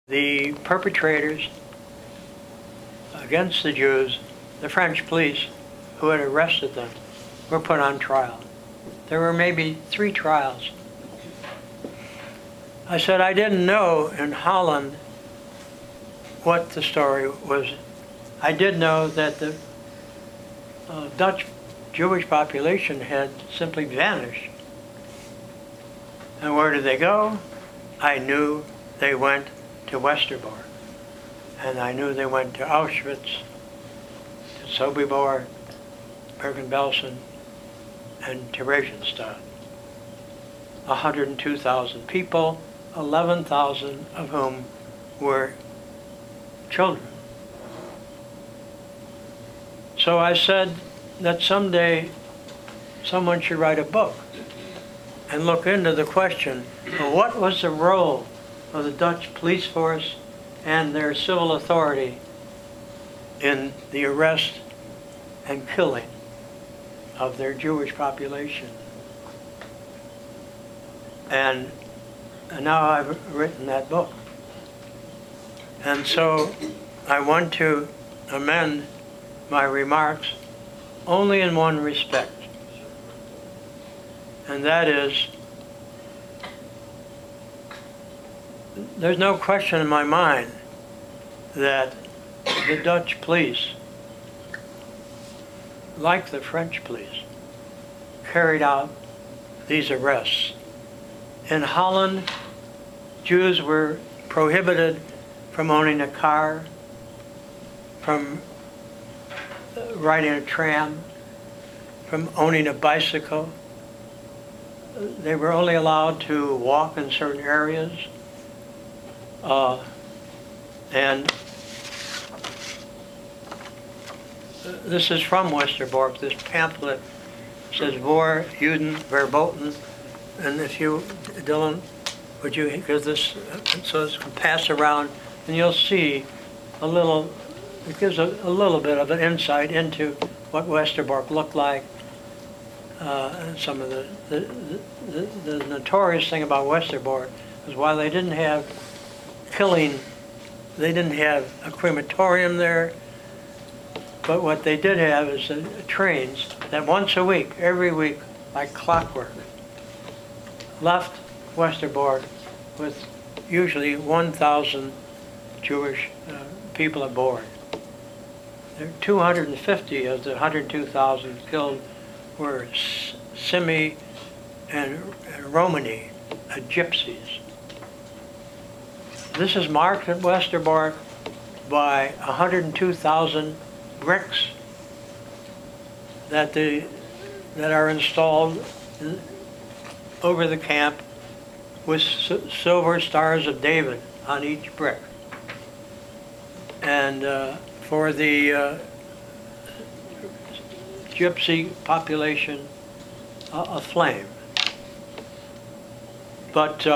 The perpetrators against the Jews, the French police who had arrested them, were put on trial. There were maybe 3 trials. I said I didn't know in Holland what the story was. I did know that the Dutch Jewish population had simply vanished. And where did they go? I knew they went to Westerbork. And I knew they went to Auschwitz, to Sobibor, Bergen-Belsen and Theresienstadt. 102,000 people, 11,000 of whom were children. So I said that someday someone should write a book and look into the question of what was the role of the Dutch police force and their civil authority in the arrest and killing of their Jewish population. And now I've written that book. And so I want to amend my remarks only in one respect. And that is, there's no question in my mind that the Dutch police, like the French police, carried out these arrests. In Holland, Jews were prohibited from owning a car, from riding a tram, from owning a bicycle. They were only allowed to walk in certain areas. And this is from Westerbork. This pamphlet says "Voor Juden verboten." And if you, Dylan, would you give this so it's pass around, and you'll see a little. It gives a little bit of an insight into what Westerbork looked like. And some of the notorious thing about Westerbork is while they didn't have killing, they didn't have a crematorium there, but what they did have is trains that once a week, every week, like clockwork, left Westerbork with usually 1,000 Jewish people aboard. 250 of the 102,000 killed were Simi and Romani, gypsies. This is marked at Westerbork by 102,000 bricks that are installed over the camp with silver stars of David on each brick. And for the gypsy population, a flame. But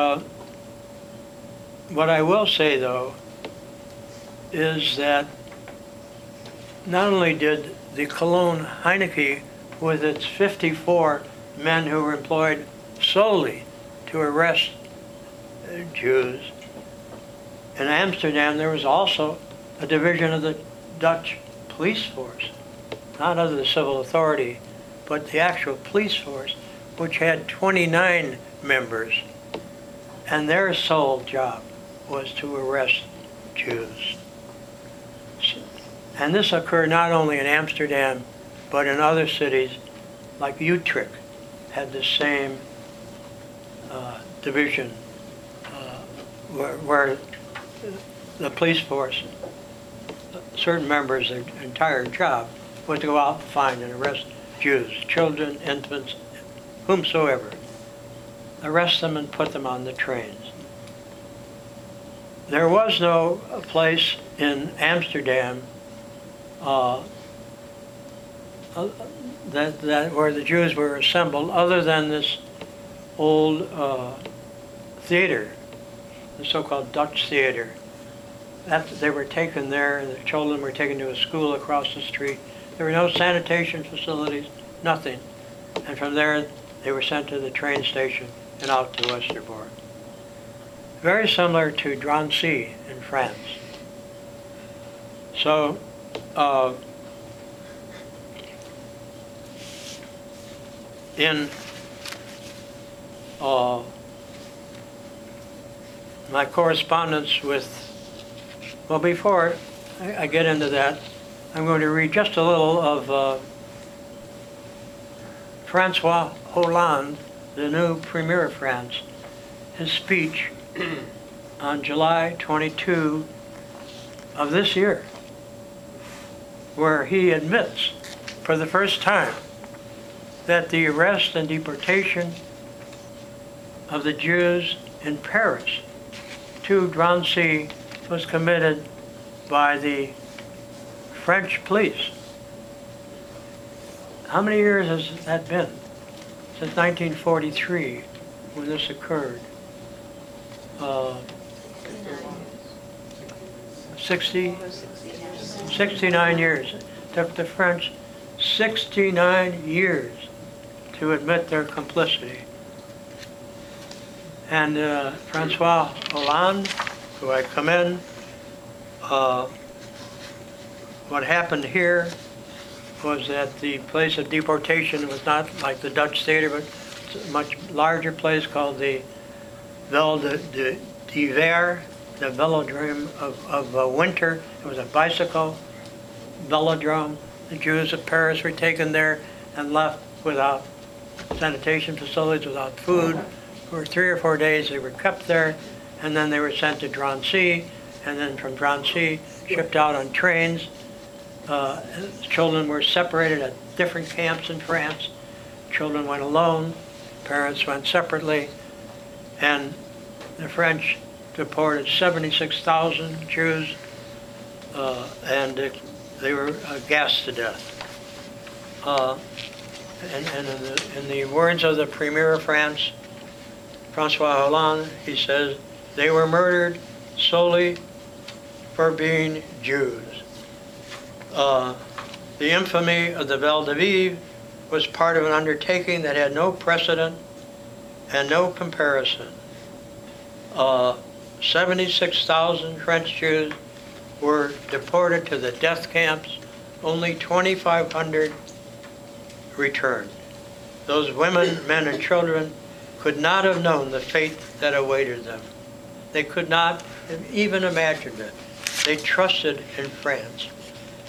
what I will say, though, is that not only did the Cologne Heineke, with its 54 men who were employed solely to arrest Jews, in Amsterdam there was also a division of the Dutch police force, not of the civil authority, but the actual police force, which had 29 members, and their sole job was to arrest Jews. And this occurred not only in Amsterdam, but in other cities, like Utrecht had the same division where the police force, certain members, their entire job was to go out and find and arrest Jews, children, infants, whomsoever. Arrest them and put them on the trains. There was no place in Amsterdam where the Jews were assembled other than this old theater, the so-called Dutch theater. They were taken there, the children were taken to a school across the street. There were no sanitation facilities, nothing. And from there, they were sent to the train station and out to Westerbork. very similar to Drancy in France. So, in my correspondence with, well, before I get into that, I'm going to read just a little of Francois Hollande, the new Premier of France, his speech on July 22 of this year, where he admits for the first time that the arrest and deportation of the Jews in Paris to Drancy was committed by the French police. How many years has that been? Since 1943, when this occurred. 69 years. It took the French 69 years to admit their complicity. And Francois Hollande, who I commend, what happened here was that the place of deportation was not like the Dutch theater, but it's a much larger place called the Vel de Hiver, the velodrome of winter. It was a bicycle velodrome. The Jews of Paris were taken there and left without sanitation facilities, without food. For 3 or 4 days they were kept there, and then they were sent to Drancy, and then from Drancy shipped out on trains. Children were separated at different camps in France. Children went alone, parents went separately, and the French deported 76,000 Jews, and they were gassed to death. And in the words of the Premier of France, Francois Hollande, he says, they were murdered solely for being Jews. The infamy of the Vel de Vive was part of an undertaking that had no precedent and no comparison. 76,000 French Jews were deported to the death camps. Only 2,500 returned. Those women, men, and children could not have known the fate that awaited them. They could not have even imagined it. They trusted in France.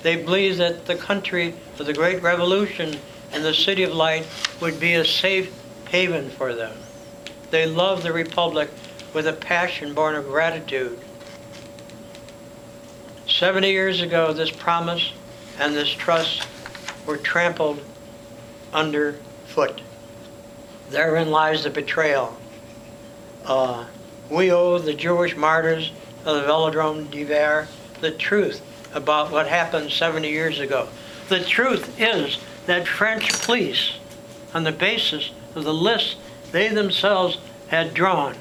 They believed that the country of the Great Revolution and the City of Light would be a safe haven for them. They loved the Republic with a passion born of gratitude. 70 years ago, this promise and this trust were trampled underfoot. Therein lies the betrayal. We owe the Jewish martyrs of the Velodrome d'Hiver the truth about what happened 70 years ago. The truth is that French police, on the basis of the list they themselves had drawn,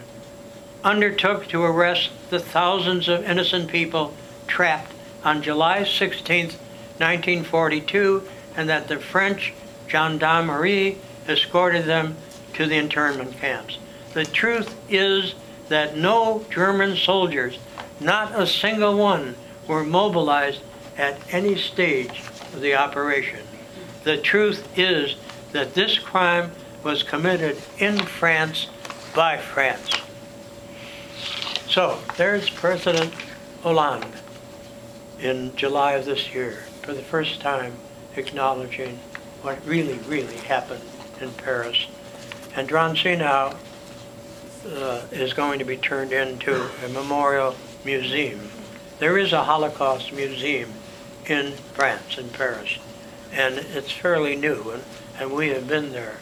undertook to arrest the thousands of innocent people trapped on July 16, 1942, and that the French gendarmerie escorted them to the internment camps. The truth is that no German soldiers, not a single one, were mobilized at any stage of the operation. The truth is that this crime was committed in France by France. So there's President Hollande in July of this year, for the first time acknowledging what really, really happened in Paris. And Drancy now is going to be turned into a memorial museum. There is a Holocaust museum in France, in Paris, and it's fairly new, and we have been there.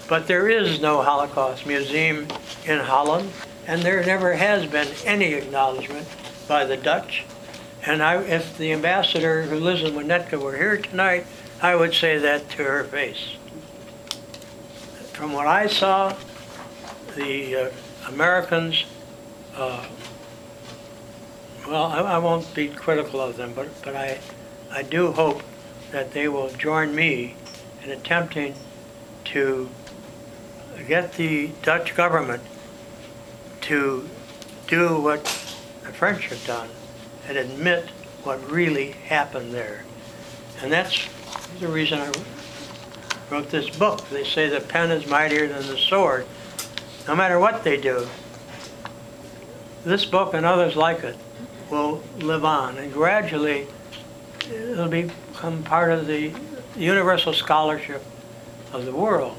But there is no Holocaust museum in Holland, and there never has been any acknowledgement by the Dutch. And if the ambassador who lives in Winnetka were here tonight, I would say that to her face. From what I saw, the Americans, well, I won't be critical of them, but I do hope that they will join me in attempting to get the Dutch government to do what the French have done and admit what really happened there. And that's the reason I wrote this book. They say the pen is mightier than the sword. No matter what they do, this book and others like it will live on, and gradually it'll become part of the universal scholarship of the world.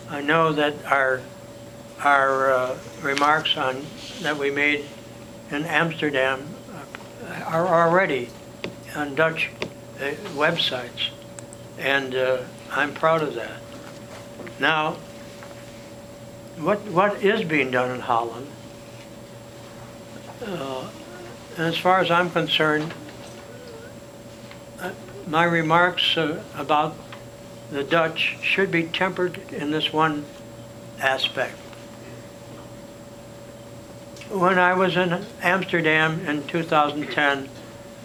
I know that our remarks that we made in Amsterdam are already on Dutch websites, and I'm proud of that. Now, what is being done in Holland? And as far as I'm concerned, my remarks about the Dutch should be tempered in this one aspect. When I was in Amsterdam in 2010,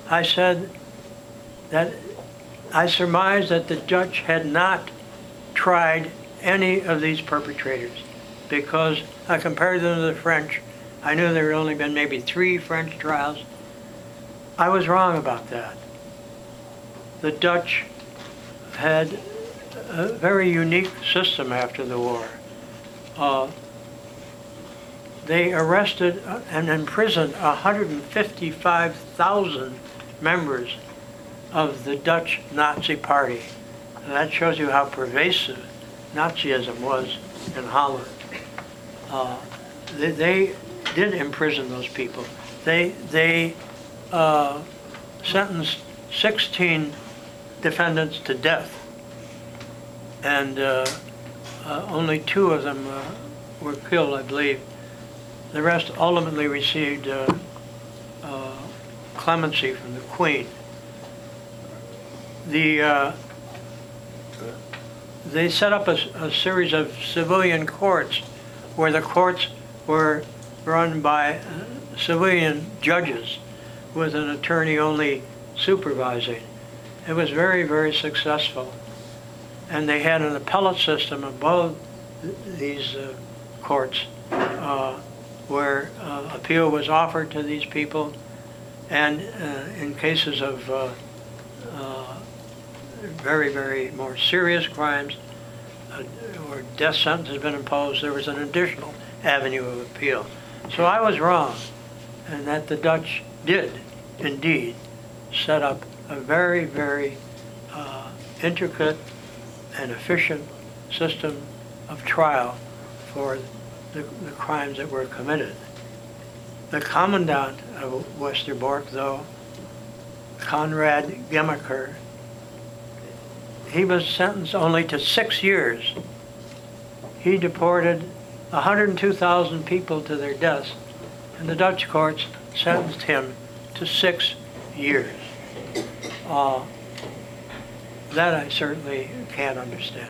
I said that I surmised that the Dutch had not tried any of these perpetrators, because I compared them to the French. I knew there had only been maybe 3 French trials. I was wrong about that. The Dutch had a very unique system after the war. They arrested and imprisoned 155,000 members of the Dutch Nazi Party. And that shows you how pervasive Nazism was in Holland. They did imprison those people. They sentenced 16 defendants to death, and only 2 of them were killed, I believe. The rest ultimately received clemency from the Queen. They set up a series of civilian courts where the courts were run by civilian judges with an attorney only supervising. It was very, very successful. And they had an appellate system above these courts where appeal was offered to these people, and in cases of very, very more serious crimes where death sentence has been imposed, there was an additional avenue of appeal. So I was wrong, and that the Dutch did indeed set up a very, very intricate and efficient system of trial for the crimes that were committed. The commandant of Westerbork, though, Conrad Gemmeker, he was sentenced only to 6 years. He deported 102,000 people to their deaths, and the Dutch courts sentenced him to 6 years. That I certainly can't understand.